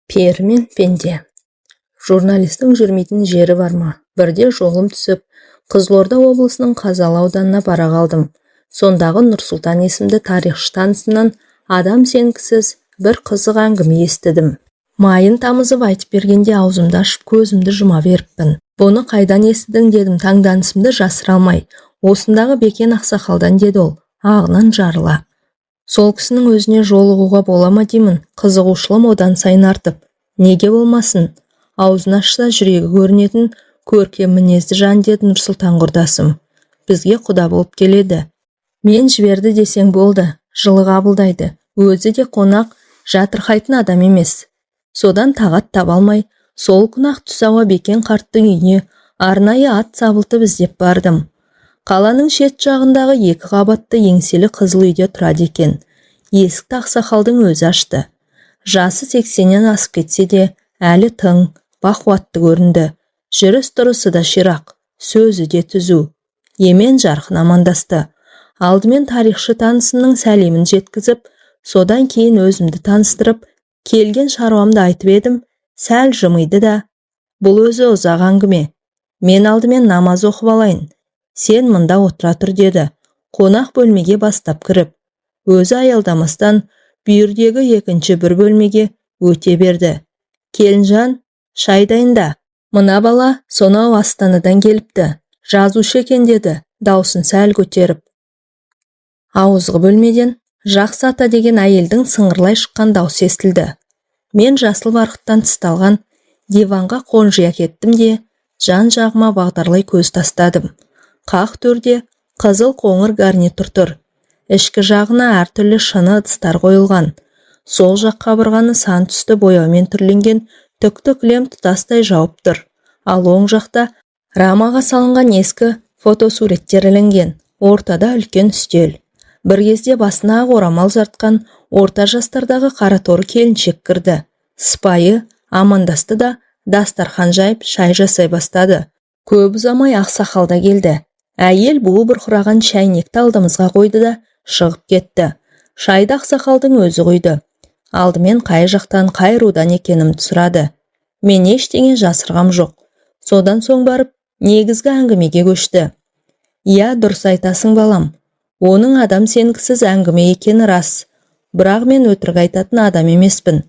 Пері мен пенде. Журналистің жүрмейтін жері бар ма? Бірде жолым түсіп, Қызылорда облысының Қазалы ауданына бара қалдым. Сондағы Нұрсұлтан есімді тарихшы танысымнан адам сенгісіз бір қызық әңгіме естідім. Майын тамызып айтып бергенде аузымды ашып көзімді жұма беріппін. Бұны қайдан естідің дедім, таңданысымды жасыра алмай. Осындағы Бекен ақсақалдан деді ол, ағынан жарыла. Сол кісінің өзіне жолығуға бола ма деймін, қызығушылым одан сайын артып. Неге болмасын? Аузын ашса жүрегі көрінетін көркем мінезді жан деді Нұрсұлтан құрдасым. Бізге құда болып келеді. Мен жіберді десең болды, жылы қабылдайды. Өзі де қонақ, жатырқайтын адам емес. Содан тағат таба алмай, сол күні-ақ түс ауа Бекен қарттың үйіне арнайы ат сабылтып іздеп бардым. Қаланың шет жағындағы 2 қабатты еңселі қызыл үйде тұрады екен. Есікті ақсақалдың өзі ашты. Жасы 80-нен асып кетсе де, әлі тың, бақуатты көрінді. Жүріс-тұрысы да ширақ, сөзі де түзу. Емен жарқын амандасты. Алдымен тарихшы танысымның сәлемін жеткізіп, содан кейін өзімді таныстырып, келген шаруамды айтып едім, сәл жымиды да. Бұл өзі ұзақ әңгіме. Мен алдымен намаз оқып алайын. Сен мұнда отыра тұр деді. Қонақ бөлмеге бастап кіріп. Өзі аялдамастан бүйірдегі екінші бір бөлмеге өте берді. Келінжан, шай дайында. Мына бала сонау Астанадан келіпті. Жазушы екен деді, даусын сәл көтеріп. Ауызғы бөлмеден Жақсы ата деген әйелдің сыңғырлай шыққан даусы естілді. Мен жасыл барқыттан тысталған диванға қонжия кеттім де, жан-жағыма бағдарлай көз тастадым. Қақ төрде қызыл қоңыр гарнитур тұр. Ішкі жағына әртүрлі шыны ыдыстар қойылған. Сол жақ қабырғаны сан түсті бояумен түрленген түкті кілем тұтастай жауып тұр. Ал оң жақта рамаға салынған ескі фотосуреттер ілінген. Ортада үлкен үстел. Бір кезде басына ақ орамал жартқан орта жастардағы қараторы келіншек кірді. Сыпайы амандасты да дастархан жайып шай жасай бастады. Көп ұзамай ақсақал да келді. Әйел буы бұрқыраған шәйнекті алдымызға қойды да шығып кетті. Шайды ақсақалдың өзі құйды. Алдымен қай жақтан қай рудан екенімді сұрады. Мен ештеңе жасырғам жоқ. Содан соң барып негізгі әңгімеге көшті. Иә, дұрыс айтасың балам. Оның адам сенгісіз әңгіме екені рас. Бірақ мен өтірік айтатын адам емеспін.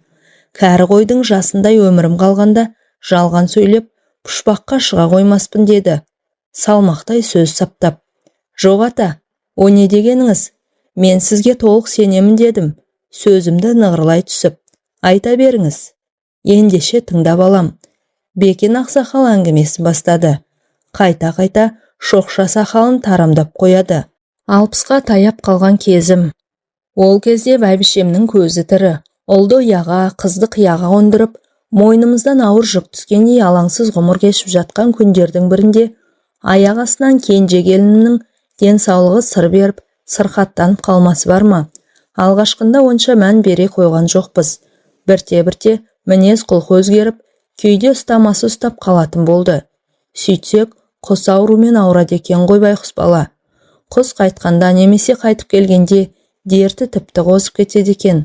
Кәрі қойдың жасындай өмірім қалғанда жалған сөйлеп пұшпаққа шыға қоймаспын деді. Салмақтай сөз саптап. Жоқ ата, о не дегеніңіз? Мен сізге толық сенемін дедім. Сөзімді нығырлай түсіп. Айта беріңіз. Ендеше тыңдап алам. Бекен ақсақал әңгімесі бастады. Қайта-қайта шоқша сақалын тарамдап қояды. 60-қа таяп қалған кезім. Ол кезде бәйбішемнің көзі тірі. Ұлды ұяға, қызды қияға қондырып, мойнымыздан ауыр жүк түскендей алаңсыз ғұмыр кешіп жатқан күндердің бірінде аяқ астынан кенже келінімнің денсаулығы сыр беріп, сырқаттанып қалмасы бар ма? Алғашқында онша мән бере қойған жоқпыз. Бірте-бірте мінез құлқы өзгеріп, күйде ұстамасы ұстап қалатын болды. Сөйтсек, құс аурумен ауырады екен ғой байқұс бала. Құс қайтқанда немесе қайтып келгенде дерті тіпті қозып кетеді екен.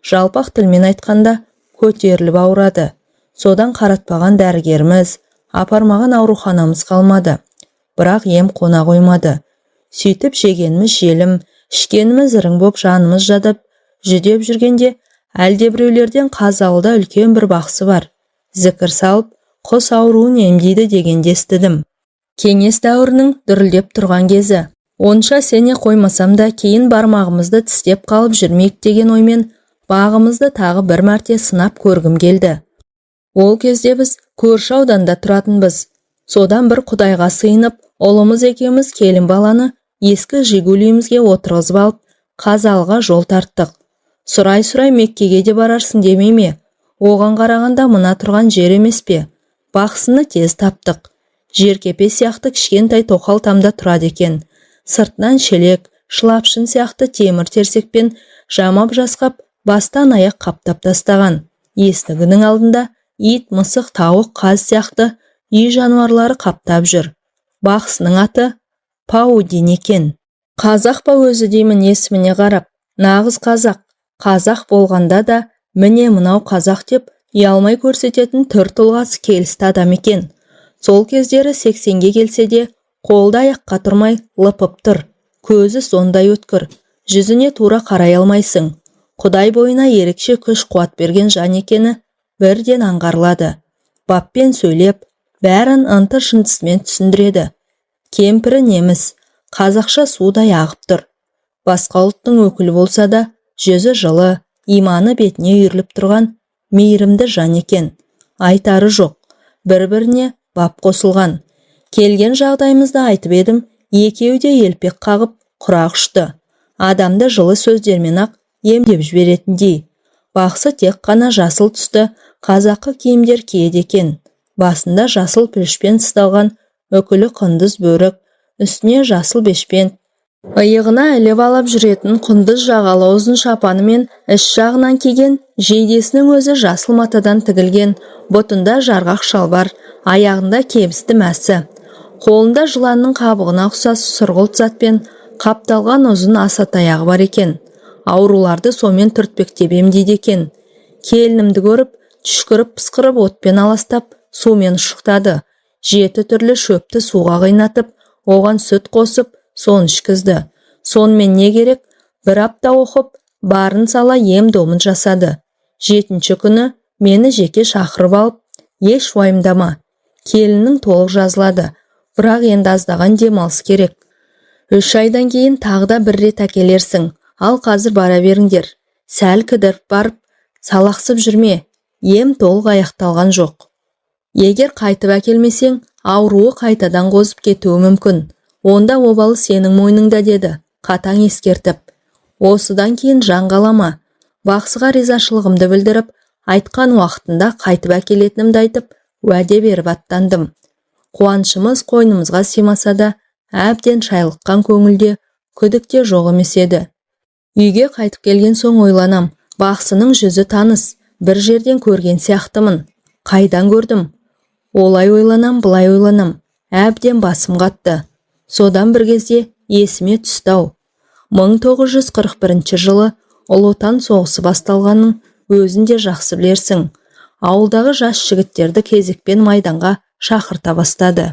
Жалпақ тілмен айтқанда көтеріліп ауырады. Содан қаратпаған дәрігеріміз, апармаған ауруханамыз қалмады. Бірақ ем қона қоймады. Сөйтіп жегеніміз желім, ішкеніміз ірің боп жанымыз жадап, жүдеп жүргенде әлдебіреулерден Қазалыда үлкен бір бақсы бар. Зікір салып, құс ауруын емдейді дегенде естідім. Кеңес дәуірінің дүрілдеп тұрған кезі. Онша сене қоймасам да кейін бармағымызды тістеп қалып жүрмейік деген оймен бағымызды тағы бір мәрте сынап көргім келді. Ол кезде біз көрші ауданда тұратынбыз. Содан бір құдайға сыйынып, ұлымыз екеуміз келін баланы ескі жигулимізге отырғызып алып, Қазалыға жол тарттық. Сұрай-сұрай Меккеге де барарсың демей ме? Оған қарағанда мына тұрған жер емес пе? Бақсыны тез таптық. Жеркепе сияқты кішкентай тоқал тамда тұрады екен. Сыртынан шелек, шылапшын сияқты темір терсекпен жамап жасқап, бастан аяқ қаптап тастаған. Есігінің алдында ит, мысық, тауық, қаз сияқты үй жануарлары қаптап жүр. Бақсының аты Паудин екен. Қазақ па өзі деймін есіміне қарап. Нағыз қазақ. Қазақ болғанда да міне мынау қазақ деп ұялмай көрсететін түр тұлғасы келісті адам екен. Сол кездері 80-ге келсе де, қолда аяққа тұрмай лыпып тұр. Көзі сондай өткір, жүзіне тура қарай алмайсың. Құдай бойына ерекше күш қуат берген жан екені бірден аңғарылады. Баппен сөйлеп, бәрін ынты-шынтысымен түсіндіреді. Кемпірі неміс, қазақша судай ағып тұр. Басқа ұлттың өкілі болса да, жүзі жылы, иманы бетіне үйіріліп тұрған мейірімді жан екен. Айтары жоқ, бір-біріне бап қосылған. Келген жағдайымызды айтып едім, екеуі де елпек қағып, құрақ ұшты. Адамды жылы сөздермен-ақ емдеп жіберетіндей. Бақсы тек қана жасыл түсті қазақы киімдер киеді екен. Басында жасыл пүлішпен тысталған үкілі құндыз бөрік, үстіне жасыл бешпент, иығына іліп алып жүретін құндыз жағалы ұзын шапаны мен іш жағынан киген, жейдесінің өзі жасыл матадан тігілген, бұтында жарғақ шалбар, аяғында кебісті мәсі. Қолында жыланның қабығына ұқсас сұрғылт затпен қапталған ұзын аса таяғы бар екен. Ауруларды сомен түртпектеп емдейді екен. Келінімді көріп, түшкіріп пысқырып отпен аластап, сумен ұшықтады. 7 түрлі шөпті суға қайнатып, оған сүт қосып, соны ішкізді. Сонымен не керек? Бір апта оқып, барын сала ем-домын жасады. 7-ші күні мені жеке шақырып алып, еш уайымдама. Келіннің толық жазылады, бірақ енді аздаған демалыс керек. 3 айдан кейін тағы да бір рет әкелерсің. Ал қазір бара беріңдер. Сәл кідіріп барып, салақсып жүрме. Ем толық аяқталған жоқ. Егер қайтып әкелмесең, ауруы қайтадан қозып кетуі мүмкін. Онда обалы сенің мойныңда деді, қатаң ескертіп. Осыдан кейін жан қалама. Бақсыға ризашылығымды білдіріп, айтқан уақытында қайтып әкелетінімді айтып, уәде беріп аттандым. Қуанышымыз қойнымызға симаса да, әбден шайлыққан көңілде, күдікте жоқ емес еді. Үйге қайтып келген соң ойланам, бақсының жүзі таныс, бір жерден көрген сияқтымын. Қайдан көрдім? Олай ойланам, бұлай ойланам, әбден басым қатты. Содан бір кезде есіме түсті-ау. 1941 жылы Ұлы Отан соғысы басталғанын өзінде жақсы білерсің. Ауылдағы жас жігіттерді кезекпен майданға шақырта бастады.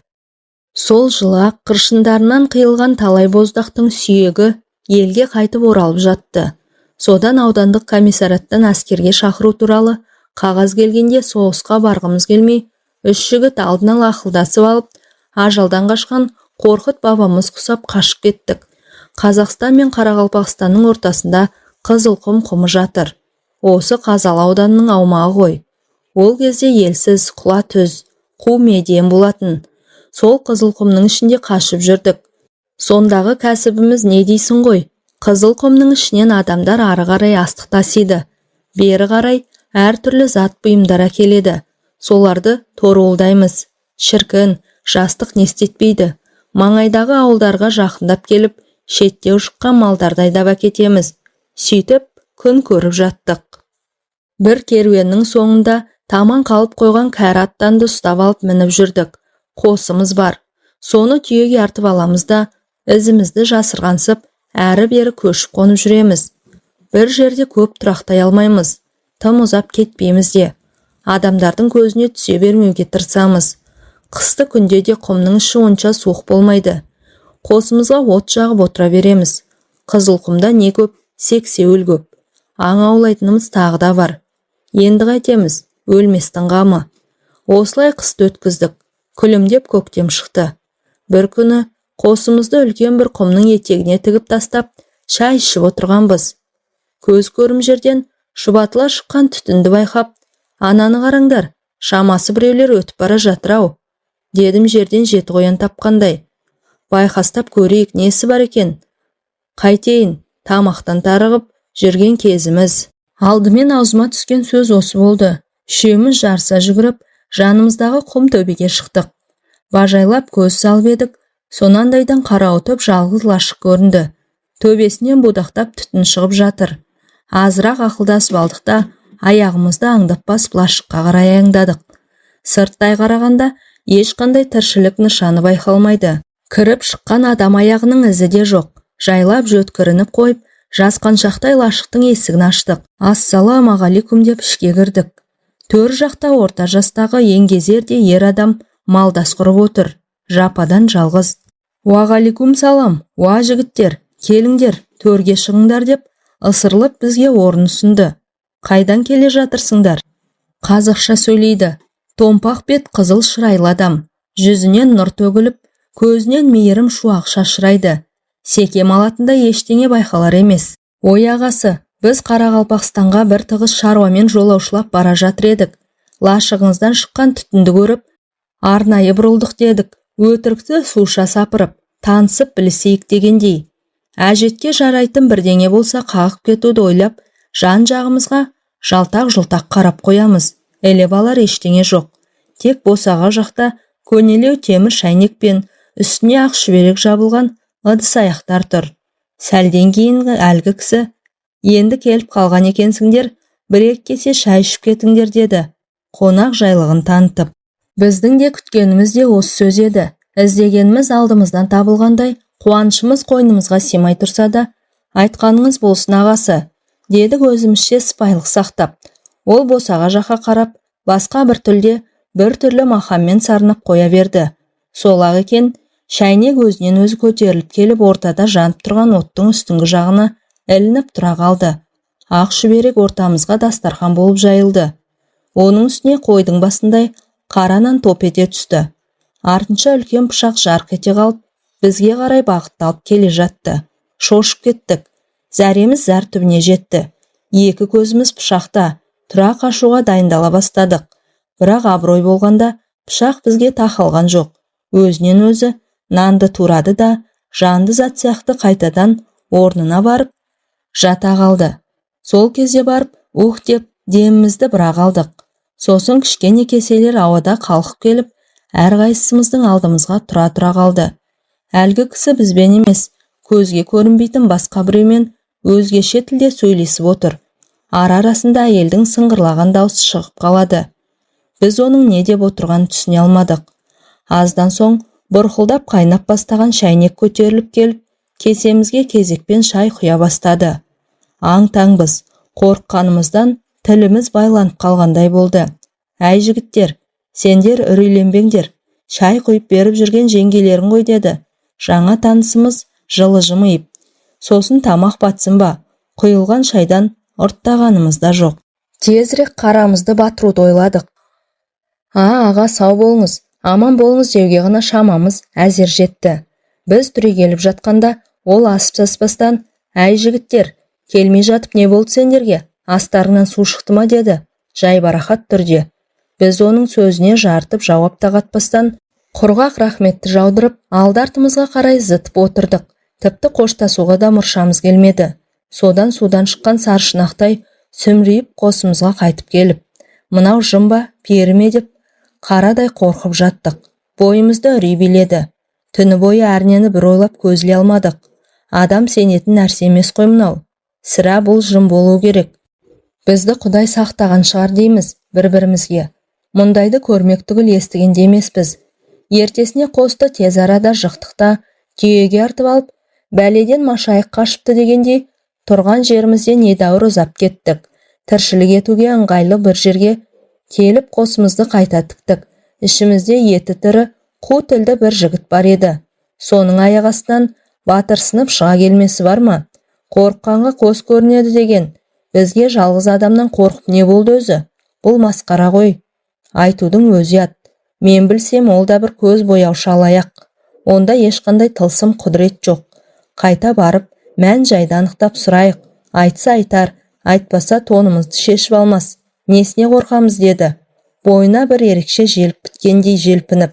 Сол жылы қыршындарынан қиылған талай боздақтың сүйегі елге қайтып оралып жатты. Содан аудандық комиссараттан әскерге шақыру туралы қағаз келгенде соғысқа барғымыз келмей, 3 жігіт алдын ала ақылдасып алып, ажалдан қашқан Қорқыт бабамыз құсап қашып кеттік. Қазақстан мен Қарақалпақстанның ортасында Қызылқұм құмы жатыр. Осы Қазалы ауданының аумағы ғой. Ол кезде елсіз, құла түз, қу медиен болатын. Сол Қызылқұмның ішінде қашып жүрдік. Сондағы кәсібіміз не дейсің ғой? Қызылқұмның ішінен адамдар ары қарай астық тасиды. Бері қарай әртүрлі зат бұйымдар әкеледі. Соларды торуылдаймыз. Шіркін, жастық не істетпейді. Маңайдағы ауылдарға жақындап келіп, шетте ұшыққан малдарды айдап әкетеміз. Сөйтіп, күн көріп жаттық. Бір керуеннің соңында таман қалып қойған кәрі аттанды ұстап алып мініп жүрдік. Қосымыз бар. Соны түйеге артып аламыз да, ізімізді жасырғансып, әрі-бері көшіп қонып жүреміз. Бір жерде көп тұрақтай алмаймыз. Тым ұзап кетпейміз де. Адамдардың көзіне түсе бермеуге тырысамыз. Қысты күнде де құмның іші онша суық болмайды. Қосымызға от жағып отыра береміз. Қызылқұмда не көп, сексеуіл көп. Аң аулайтынымыз тағы да бар. Енді қайтеміз, өлместің қамы. Осылай қысты өткіздік. Күлімдеп көктем шықты. Бір күні қосымызды үлкен бір құмның етегіне тігіп тастап, шай ішіп отырғанбыз. Көз көрім жерден шұбатыла шыққан түтінді байқап, ананы қараңдар, шамасы біреулер өтіп бара жатыр-ау, дедім жерден жеті қоян тапқандай. Байқастап көрейік, несі бар екен? Қайтейін, тамақтан тарығып жүрген кезіміз. Алдымен аузыма түскен сөз осы болды. Үшеуміз жарыса жүгіріп, жанымыздағы құм төбеге шықтық. Бажайлап көз салып едік, сонандайдан қарауытып жалғыз лашық көрінді. Төбесінен будақтап түтін шығып жатыр. Азырақ ақылдасып алдық та, аяғымызды аңдап басып лашыққа қарай аяңдадық. Сырттай қарағанда ешқандай тіршілік нышаны байқалмайды. Кіріп шыққан адам аяғының ізі де жоқ. Жайлап жөткірініп қойып, жасқаншақтай лашықтың есігін аштық. Ассалаумағалейкум деп ішке кірдік. Төр жақта орта жастағы еңгезерде ер адам малдас құрып отыр, жападан жалғыз. «Уағаликум салам, уа жігіттер, келіңдер, төрге шығыңдар» деп ысырылып бізге орын ұсынды. «Қайдан келе жатырсыңдар?» Қазақша сөйлейді. Томпақ бет қызыл шырайлы адам. Жүзінен нұр төгіліп, көзінен мейірім шуақ шашырайды. Секем алатында ештеңе байқалар емес. «Ой ағасы, біз Қарақалпақстанға бір тығыз шаруамен жолаушылап бара жатыр едік. Лашығыңыздан шыққан түтінді көріп, арнайы бұрылдық дедік. Өтірікті суша сапырып, танысып білісейік дегендей. Әжетке жарайтын бірдеңе болса қағып кетуді ойлап, жан-жағымызға жалтақ-жұлтақ қарап қоямыз. Елеп алар ештеңе жоқ. Тек босаға жақта көнелеу темір шайнек пен үстіне ақ шүберек жабылған ыдыс аяқтар тұр. Сәлден кейін әлгі кісі: «Енді келіп қалған екенсіңдер, бір-екі кесе шай ішіп кетіңдер» деді, қонақ жайлығын танытып. Біздің де күткеніміз де осы сөз еді. Іздегеніміз алдымыздан табылғандай, қуанышымыз қойнымызға симай тұрса да, «Айтқаныңыз болсын ағасы» дедік өзімізше сыпайылық сақтап. Ол босаға жаққа қарап, басқа бір тілде бір түрлі мақаммен сарнап қоя берді. Сол-ақ екен, шәйнек өзінен өзі көтеріліп келіп ортада жанып тұрған оттың үстіңгі жағына ілініп тұра қалды. Ақ шүберек ортамызға дастархан болып жайылды. Оның үстіне қойдың басындай қара нан топ ете түсті. Артынша үлкен пышақ жарқ ете қалып, бізге қарай бағытталып келе жатты. Шошып кеттік. Зәреміз зәр түбіне жетті. Екі көзіміз пышақта, тұра қашуға дайындала бастадық. Бірақ абырой болғанда пышақ бізге тақалған жоқ. Өзінен өзі нанды турады да, жанды зат сияқты қайтадан орнына барып жата қалды. Сол кезде барып, ух деп демімізді бірақ алдық. Сосын кішкене кеселер ауада қалқып келіп, әрқайсымыздың алдымызға тұра қалды. Әлгі кісі бізбен емес, көзге көрінбейтін басқа біреумен өзгеше тілде сөйлесіп отыр. Ара-арасында әйелдің сыңғырлаған даусы шығып қалады. Біз оның не деп отырғанын түсіне алмадық. Аздан соң бұрқылдап қайнап бастаған шәйнек көтеріліп келіп, кесемізге кезекпен шай құя бастады. Аң-таңбыз, қорыққанымыздан тіліміз байланып қалғандай болды. «Әй жігіттер, сендер үрейленбеңдер, шай құйып беріп жүрген жеңгелерің ғой» деді жаңа танысымыз жылы жымиып. «Сосын тамақ батсын ба, құйылған шайдан ұрттағанымыз да жоқ». Тезірек қарамызды батыруды ойладық. Аға сау болыңыз, аман болыңыз деуге ғана шамамыз әзер жетті. Біз түрегеліп жатқанда ол асып-саспастан: «Әй жігіттер, келмей жатып не болды сендерге? Астарыңнан су шықты ма?» деді, жайбарақат түрде. Біз оның сөзіне жартып жауап та қатпастан, құрғақ рахметті жаудырып, алды-артымызға қарай зытып отырдық. Тіпті қоштасуға да мұршамыз келмеді. Судан шыққан саршынақтай сүмірейіп қосымызға қайтып келіп, «Мынау жын ба, пері ме?» деп қарадай қорқып жаттық. Бойымызда үрей биледі. Түні бойы әрнені бір ойлап көзіле алмадық. Адам сенетін нәрсе емес қой мынау. Сірә бұл жын болу керек. Бізді Құдай сақтаған шығар дейміз бір-бірімізге. Мұндайды көрмек түгіл естіген емеспіз. Ертесіне қосты тез арада жықтықта түйеге артып алып, бәледен машайық қашыпты дегендей, тұрған жерімізден едәуір ұзап кеттік. Тіршілік етуге ыңғайлы бір жерге келіп қосымызды қайта тіктік. Ішімізде еті тірі, қу тілді бір жігіт бар еді. Соның аяқ астынан батырсынып шыға келмесі бар ма? Қорыққанға қос көрінеді деген. Бізге жалғыз адамнан қорқып не болды өзі? Бұл масқара ғой. Айтудың өзі ят. Мен білсем, ол да бір көз бояушы алаяқ. Онда ешқандай тылсым құдірет жоқ. Қайта барып, мән жайды анықтап сұрайық. Айтса айтар, айтпаса тонымызды шешіп алмас. Несіне қорқамыз деді. Бойына бір ерекше желіп біткендей желпініп.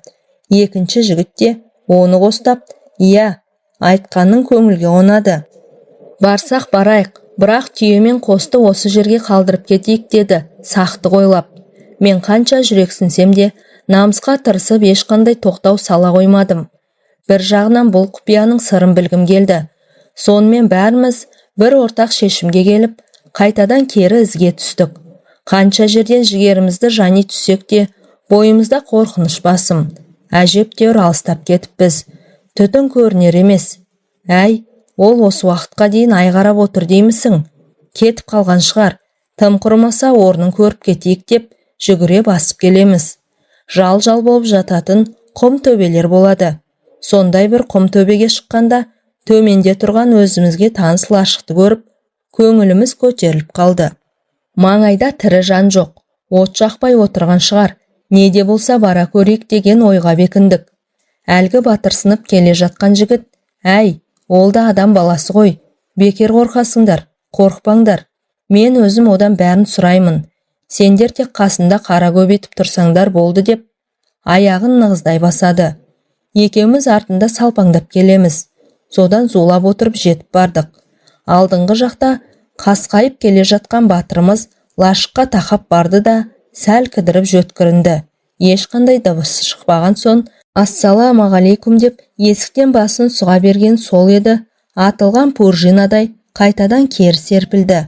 Екінші жігіт те оны қостап: «Иә, айтқанның көңілге қонады. Барсақ барайық, бірақ түйемен қосты осы жерге қалдырып кетейік» деді, сақты қойлап. Мен қанша жүрексінсем де, намысқа тырысып ешқандай тоқтау сала қоймадым. Бір жағынан бұл құпияның сырын білгім келді. Сонымен бәріміз бір ортақ шешімге келіп, қайтадан кері ізге түстік. Қанша жерден жігерімізді жани түссек те, бойымызда қорқыныш басым. Әжептәуір алыстап кетіппіз. Түтін көрінер емес. «Әй, ол осы уақытқа дейін айғарап отыр деймісің? Кетіп қалған шығар. Тым құрымаса орнын көріп кетейік» деп жүгіре басып келеміз. Жал-жал болып жататын құм төбелер болады. Сондай бір құм төбеге шыққанда, төменде тұрған өзімізге таныс лашықты көріп, көңіліміз көтеріліп қалды. Маңайда тірі жан жоқ, от жақпай отырған шығар, не де болса бара көрейік деген ойға бекіндік. Әлгі батырсынып келе жатқан жігіт, әй, ол да адам баласы ғой, бекер қорқасыңдар, қорықпаңдар. Мен өзім одан бәрін сұраймын. Сендер тек қасында қара көбетіп тұрсаңдар болды деп, аяғын нығыздай басады. Екеуміз артында салпаңдап келеміз. Содан зулап отырып жетіп бардық. Алдыңғы жақта қасқайып келе жатқан батырымыз лашыққа тақап барды да, сәл кідіріп жөткірінді. Ешқандай дыбысы шықпаған соң, ассалаумағалейкум деп есіктен басын сұға берген сол еді, атылған пуржинадай қайтадан кері серпілді.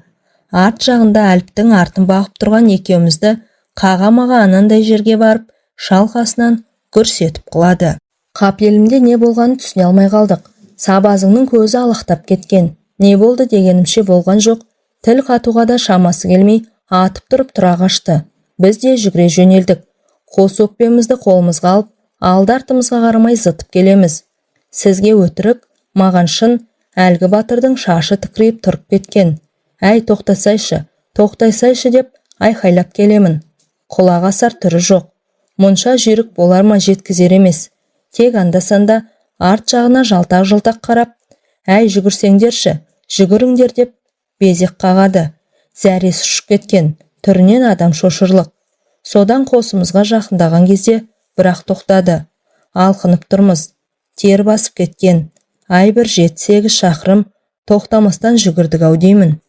Арт жағында Әліптің артын бағып тұрған екеумізді қағамаға анандай жерге барып, шалқасынан гүрс етіп құлады. Қапелімде не болғанын түсіне алмай қалдық. Сабазыңның көзі алақтап кеткен. Не болды дегенімше болған жоқ. Тіл қатуға да шамасы келмей, атып тұрып тұра қашты. Біз де жүгіре жөнелдік. Қос өкпемізді қолымызға алып, алды-артымызға қарамай зытып келеміз. Сізге өтірік, маған шын, әлгі батырдың шашы тікірейіп тұрып кеткен. Әй, тоқтайсайшы деп айқайлап келемін. Құлақ асар түрі жоқ. Мұнша жүйрік болар ма жеткізер емес. Тек анда-санда арт жағына жалтақ-жалтақ қарап, әй, жүгірсеңдерші, жүгіріңдер деп безек қағады. Зәресі ұшып кеткен, түрінен адам шошырлық. Содан қосымызға жақындаған кезде бірақ тоқтады. Алқынып тұрмыз. Тер басып кеткен. Ай, бір 7-8 шақырым тоқтамастан жүгірдік-ау деймін.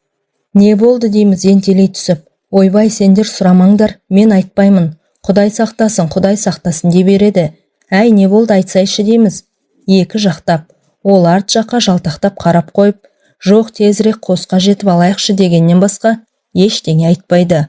Не болды дейміз ентелей түсіп. Ойбай, сендер сұрамаңдар, мен айтпаймын. Құдай сақтасын деп береді. Әй, не болды айтсайшы дейміз. Екі жақтап, ол арт жаққа жалтақтап қарап қойып, жоқ тезірек қосқа жетіп алайықшы дегеннен басқа ештеңе айтпайды.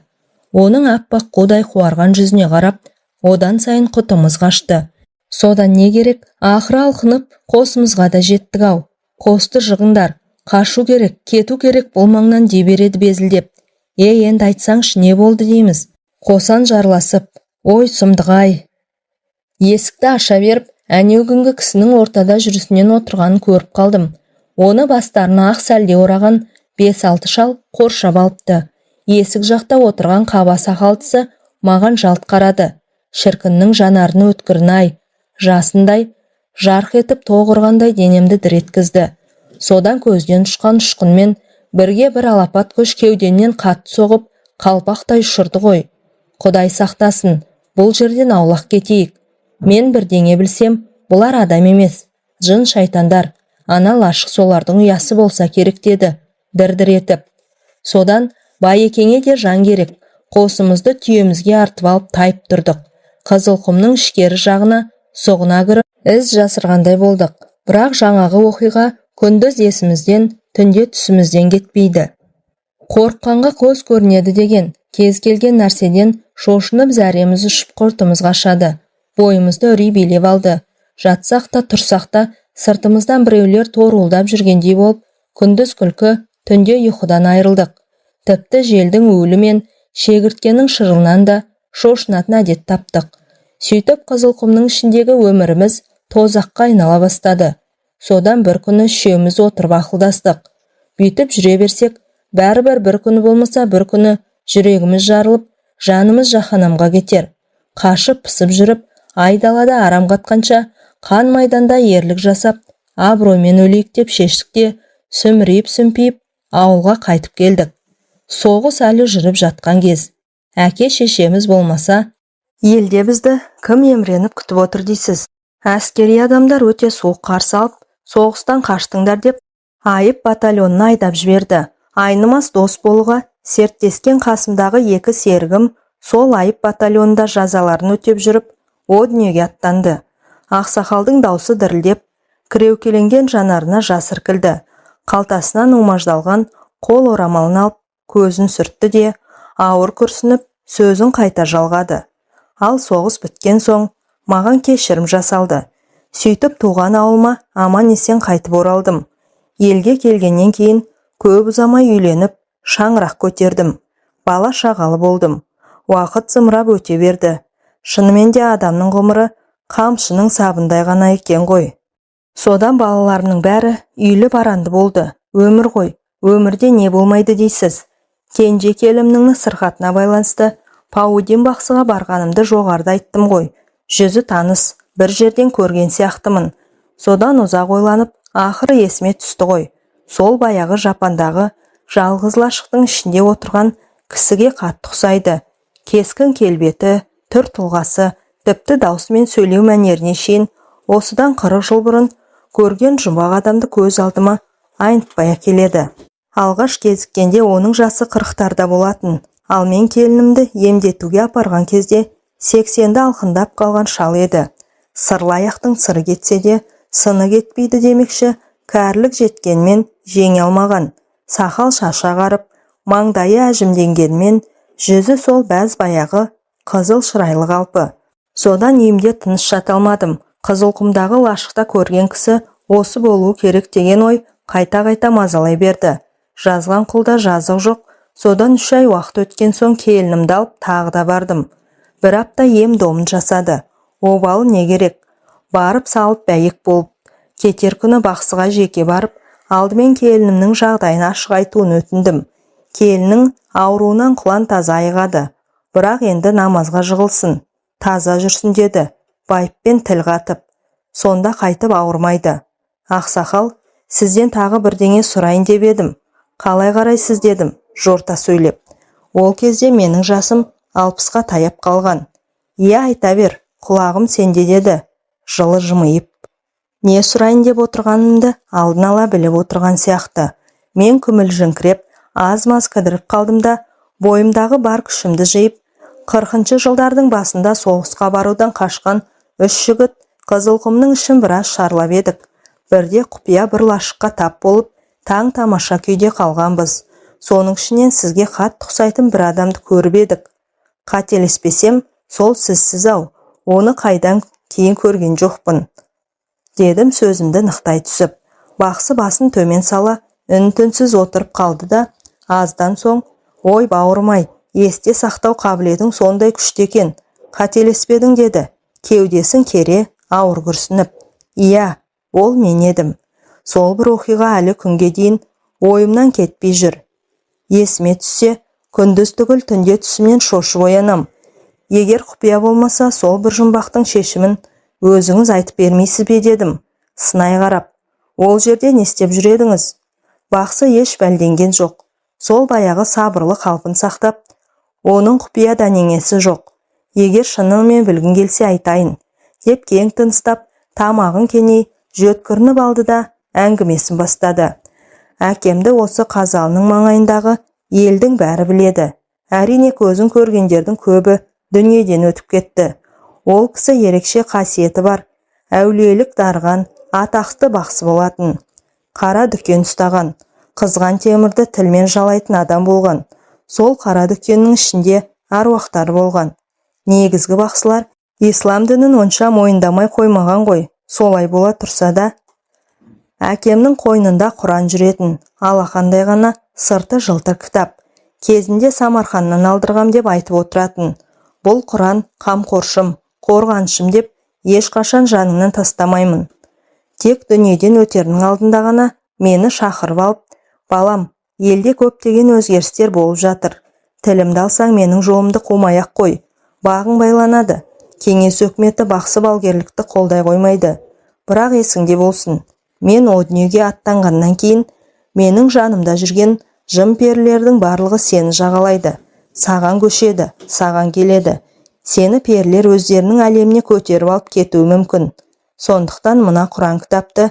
Оның аппақ қудай қуарған жүзіне қарап, одан сайын құтымыз қашты. Содан не керек, ақыры алқынып қосымызға да жеттік-ау. Қосты жығыңдар, қашу керек, кету керек бұл маңнан дей береді безілдеп. Енді айтсаңшы не болды дейміз. Қосан жарласып, ой сұмдық-ай. Есікті аша беріп, әнеугінгі кісінің ортада жүрісінен отырғанын көріп қалдым. Оны бастарына ақ сәлде ораған 5-6 шал қоршап алыпты. Есік жақта отырған қаба сақалдысы маған жалт қарады. Шіркіннің жанарыны өткірін-ай, жасындай, жарқ етіп тоғырғандай денемді дір еткізді. Содан көзден ұшқан ұшқынмен бірге бір алапат күш кеуденнен қатты соғып, қалпақтай ұшырды ғой. Құдай сақтасын, бұл жерден аулақ кетейік. Мен бірдеңе білсем, бұлар адам емес, жын шайтандар, ана лашық солардың ұясы болса керек деді, дір-дір етіп. Содан Байекеңе де жан керек, қосымызды түйемізге артып алып тайып тұрдық. Қызылқұмның ішкері жағына соғына кіріп, із жасырғандай болдық. Бірақ жаңағы оқиға күндіз есімізден, түнде түсімізден кетпейді. Қорыққанға көз көрінеді деген, кез келген нәрседен шошынып зәреміз ұшып құртымыз қашады. Бойымызды үрей билеп алды. Жатсақ та, тұрсақ та, сыртымыздан біреулер торуылдап жүргендей болып, күндіз күлкі, түнде ұйқыдан айырылдық. Тіпті желдің уілі мен шегірткенің шырылынан да шошынатын әдет таптық. Сөйтіп Қызылқұмның ішіндегі өміріміз тозаққа айнала бастады. Содан бір күні үшеуміз отырып ақылдастық. Бүйтіп жүре берсек, бәрібір бір күні болмаса бір күні жүрегіміз жарылып, жанымыз жаһанамға кетер. Қашып пысып жүріп, айдалада арам қатқанша, қан майданда ерлік жасап, абыроймен өлейік деп шештік те, сүмірейіп-сүмпейіп ауылға қайтып келдік. Соғыс әлі жүріп жатқан кез. Әке шешеміз болмаса, елде бізді кім емреніп күтіп отыр дейсіз? Әскери адамдар өте суық қарсы алып, соғыстан қаштыңдар деп, айып батальонына айдап жіберді. Айнымас дос болуға серттескен қасымдағы 2 серігім сол айып батальонында жазаларын өтеп жүріп, о дүниеге аттанды. Ақсақалдың даусы дірілдеп, кіреукеленген жанарына жас іркілді. Қалтасынан умаждалған қол орамалын алып, көзін сүртті де, ауыр күрсініп, сөзін қайта жалғады. Ал соғыс біткен соң, маған кешірім жасалды. Сөйтіп туған ауылыма аман есен қайтып оралдым. Елге келгеннен кейін көп ұзамай үйленіп, шаңырақ көтердім. Бала шағалы болдым. Уақыт зымырап өте берді. Шынымен де адамның ғұмыры қамшының сабындай ғана екен ғой. Содан балаларымның бәрі үйлі баранды болды. Өмір ғой, өмірде не болмайды дейсіз. Кенже келімнің сырқатына байланысты Паудин бақсыға барғанымды жоғарыда айттым ғой. Жүзі таныс, бір жерден көрген сияқтымын. Содан ұзақ ойланып, ақыры есіме түсті ғой. Сол баяғы Жапандағы жалғыз лашықтың ішінде отырған кісіге қатты ұқсайды. Кескін келбеті, түр тұлғасы, тіпті даусымен сөйлеу мәнеріне шейін осыдан 40 жыл бұрын көрген жұмбақ адамды көз алдыма айнытпай келеді. Алғаш кезіккенде оның жасы 40-тарда болатын, ал мен келінімді емдетуге апарған кезде 80-ді алқындап қалған шал еді. Сырлы аяқтың сыры кетсе де, сыны кетпейді демекші, кәрілік жеткенмен жеңе алмаған. Сақал шашы ағарып, маңдайы әжімденгенмен, жүзі сол бәз баяғы қызыл шырайлы қалпы. Содан емде тыныш жата алмадым. Қызылқұмдағы лашықта көрген кісі осы болуы керек деген ой қайта-қайта мазалай берді. Жазған құлда жазық жоқ. Содан 3 ай уақыт өткен соң келінімді алып тағы да бардым. 1 апта ем домын жасады. Обалы не керек? Барып салып бәйек болып. Кетер күні бақсыға жеке барып, алдымен келінімнің жағдайын ашық айтуын өтіндім. Келіннің ауруынан құлан таза айығады. Бірақ енді намазға жығылсын, таза жүрсін деді. Байыппен тіл қатып. Сонда қайтып ауырмайды. Ақсақал, сізден тағы бірдеңе сұрайын деп едім. Қалай қарайсыз дедім, жорта сөйлеп. Ол кезде менің жасым 60-қа таяп қалған. Айта бер, құлағым сенде деді, жылы жымиып. Не сұрайын деп отырғанымды алдын ала біліп отырған сияқты. Мен күмілжіңкіреп, аз-маз кідіріп қалдым да, бойымдағы бар күшімді жиып, 40-шы жылдардың басында соғысқа барудан қашқан 3 жігіт Қызылқұмның ішін біраз шарлап едік. Бірде құпия бір лашыққа тап болып, таң тамаша күйде қалғанбыз. Соның ішінен сізге қатты ұқсайтын бір адамды көріп едік. Қателеспесем, сол сізсіз-ау, оны қайдан кейін көрген жоқпын. Дедім сөзімді нықтай түсіп. Бақсы басын төмен сала, үн-түнсіз отырып қалды да, аздан соң, ой бауырмай, есте сақтау қабілетің сондай күшті екен, қателеспедің деді. Кеудесін кере, ауыр күрсініп. Иә, ол мен едім. Сол бір оқиға әлі күнге дейін ойымнан кетпей жүр. Есіме түссе, күндіз түгіл түнде түсімнен шошып оянам. Егер құпия болмаса, сол бір жұмбақтың шешімін өзіңіз айтып бермейсіз бе дедім. Сынай қарап, ол жерде не істеп жүр едіңіз? Бақсы еш бәлденген жоқ. Сол баяғы сабырлы қалпын сақтап, оның құпия дәнеңесі жоқ. Егер шынымен білгің келсе айтайын, деп кең тыныстап, тамағын кеней, жөткірініп алды да әңгімесін бастады. Әкемді осы Қазалының маңайындағы елдің бәрі біледі. Әрине көзін көргендердің көбі дүниеден өтіп кетті. Ол кісі ерекше қасиеті бар, әулиелік дарған, атақты бақсы болатын. Қара дүкен ұстаған, қызған темірді тілмен жалайтын адам болған. Сол қара дүкеннің ішінде аруақтар болған. Негізгі бақсылар ислам дінін онша мойындамай қоймаған ғой. Солай бола тұрса да, әкемнің қойнында Құран жүретін, алақандай ғана сырты жылтыр кітап. Кезінде Самарқаннан алдырғам деп айтып отыратын. Бұл Құран қамқоршым, қорғаншым деп ешқашан жаныңнан тастамаймын. Тек дүниеден өтерінің алдында ғана мені шақырып алып, балам, елде көптеген өзгерістер болып жатыр. Тілімді алсаң менің жолымды қумай-ақ қой. Бағың байланады. Кеңес өкіметі бақсы балгерлікті қолдай қоймайды. Бірақ есіңде болсын, мен о дүниеге аттанғаннан кейін менің жанымда жүрген жын-перілердің барлығы сені жағалайды. Саған көшеді, саған келеді. Сені перілер өздерінің әлеміне көтеріп алып кетуі мүмкін. Сондықтан мына Құран кітапты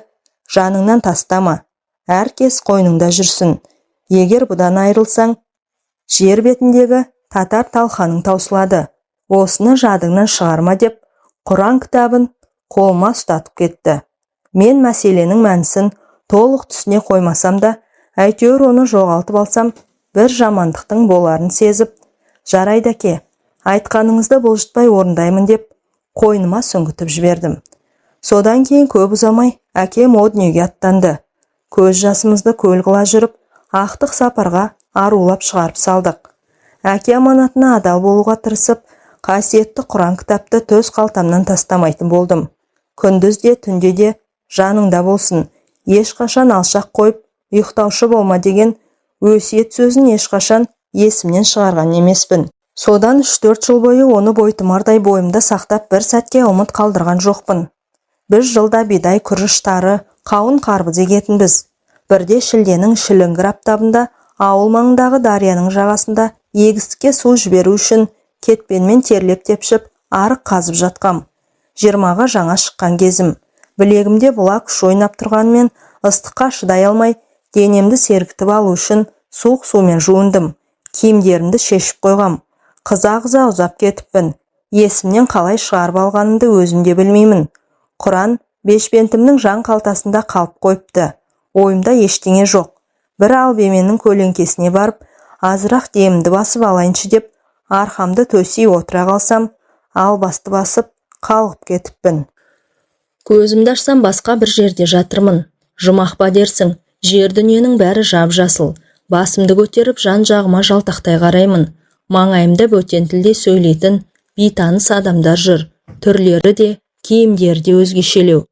жаныңнан тастама. Әркез қойныңда жүрсін. Егер бұдан айырылсаң, жер бетіндегі татар талқаның таусылады. Осыны жадыңнан шығарма деп, Құран кітабын қолыма ұстатып кетті. Мен мәселенің мәнісін толық түсіне қоймасам да, әйтеуір оны жоғалтып алсам, бір жамандықтың боларын сезіп, жарайды әке, айтқаныңызды бұлжытпай орындаймын деп, қойныма сүңгітіп жібердім. Содан кейін көп ұзамай, әкем о дүниеге аттанды. Көз жасымызды көл қыла жүріп, ақтық сапарға арулап шығарып салдық. Әке аманатына адал болуға тырысып, қасиетті Құран кітапты төс қалтамнан тастамайтын болдым. Күндіз де, түнде де жаныңда болсын. Ешқашан алшақ қойып, ұйықтаушы болма деген өсиет сөзін ешқашан есімнен шығарған емеспін. Содан 3-4 жыл бойы оны бойтымардай бойымда сақтап бір сәтке ұмыт қалдырған жоқпын. Біз жылда бидай, күріш, тары, қауын, қарбыз егетінбіз. Бірде шілденің шіліңгір аптабында ауыл маңындағы дарияның жағасында егістікке су жіберу үшін кетпенмен терлеп тепшіп, арық қазып жатқам. 20-ға жаңа шыққан кезім. Білегімде бұлақ күш ойнап тұрғанмен ыстыққа шыдай алмай, денемді сергітіп алу үшін суық сумен жуындым. Киімдерімді шешіп қойғам. Қыза-қыза ұзап кетіппін. Есімнен қалай шығарып алғанымды өзім де білмеймін. Құран бешпентімнің жан қалтасында қалып қойыпты. Ойымда ештеңе жоқ. Бір албеменің көлеңкесіне барып, азырақ демімді басып алайыншы деп, арқамды төсей отыра қалсам, албасты басып, қалғып кетіппін. Көзімді ашсам басқа бір жерде жатырмын. Жұмақ па дерсің, жер дүниенің бәрі жап-жасыл. Басымды көтеріп жан-жағыма жалтақтай қараймын. Маңайымда бөтен тілде сөйлейтін бейтаныс адамдар жүр. Түрлері де, киімдері де өзгешелеу.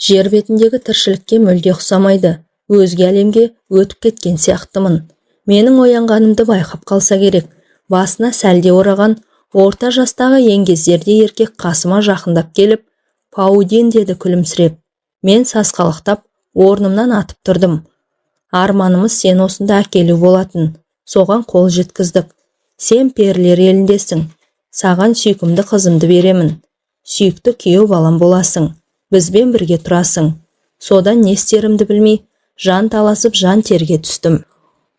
Жер бетіндегі тіршілікке мүлде ұқсамайды. Өзге әлемге өтіп кеткен сияқтымын. Менің оянғанымды байқап қалса керек. Басына сәлде ораған орта жастағы еңгезерде еркек қасыма жақындап келіп, «Паудин» деді күлімсіреп. Мен сасқалақтап, орнымнан атып тұрдым. Арманымыз сен осында әкелу болатын. Соған қол жеткіздік. Сен перілер еліндесің. Саған сүйкімді қызымды беремін. Сүйікті күйеу балам боласың. Бізбен бірге тұрасың. Содан не істерімді білмей, жан таласып жан терге түстім.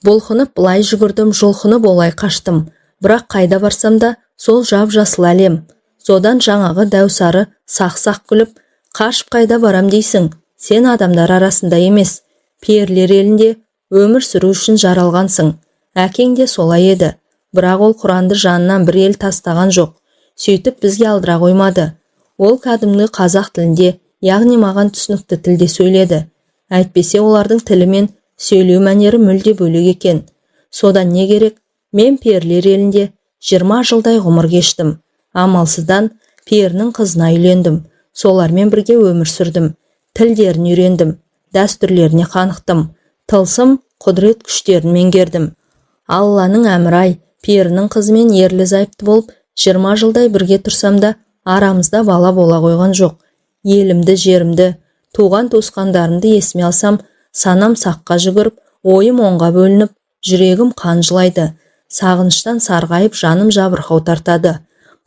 Бұлқынып бұлай жүгірдім, жұлқынып олай қаштым. Бірақ қайда барсам да сол жап-жасыл әлем. Содан жаңағы дәусары сақ-сақ күліп, қашып қайда барам дейсің? Сен адамдар арасында емес, перілер елінде өмір сүру үшін жаралғансың. Әкең де солай еді. Бірақ ол Құранды жанынан бір ел тастаған жоқ. Сөйтіп бізге алдыра қоймады. Ол кәдімгі қазақ тілінде, яғни маған түсінікті тілде сөйледі. Әйтпесе олардың тілі мен сөйлеу мәнері мүлде бөлек екен. Содан не керек? Мен перілер елінде 20 жылдай ғұмыр кештім. Амалсыздан перінің қызына үйлендім. Солармен бірге өмір сүрдім. Тілдерін үйрендім. Дәстүрлеріне қанықтым. Тылсым, құдірет күштерін меңгердім. Алланың әмір-ай, перінің қызымен ерлі-зайыпты болып 20 жылдай бірге тұрсам да арамызда бала бола қойған жоқ. Елімді, жерімді, туған туысқандарымды есіме алсам, санам саққа жүгіріп, ойым оңға бөлініп, жүрегім қан жылайды. Сағыныштан сарғайып, жаным жабырқау тартады.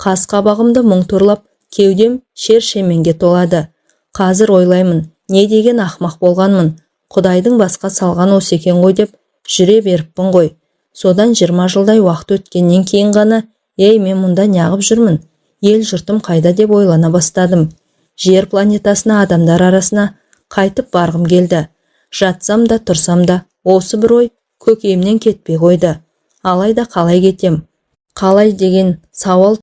Қас-қабағымды мұң торлап, кеудем шер-шеменге толады. Қазір ойлаймын, не деген ақмақ болғанмын. Құдайдың басқа салған осы екен ғой деп жүре беріппін ғой. Содан 20 жылдай уақыт өткеннен кейін ғана, мен мұнда неғып жүрмін? Ел жұртым қайда деп ойлана бастадым. Жер планетасына, адамдар арасына қайтып барғым келді. Жатсам да, тұрсам да, осы бір ой көкейімнен кетпей қойды. Алайда қалай кетем? Қалай деген сауал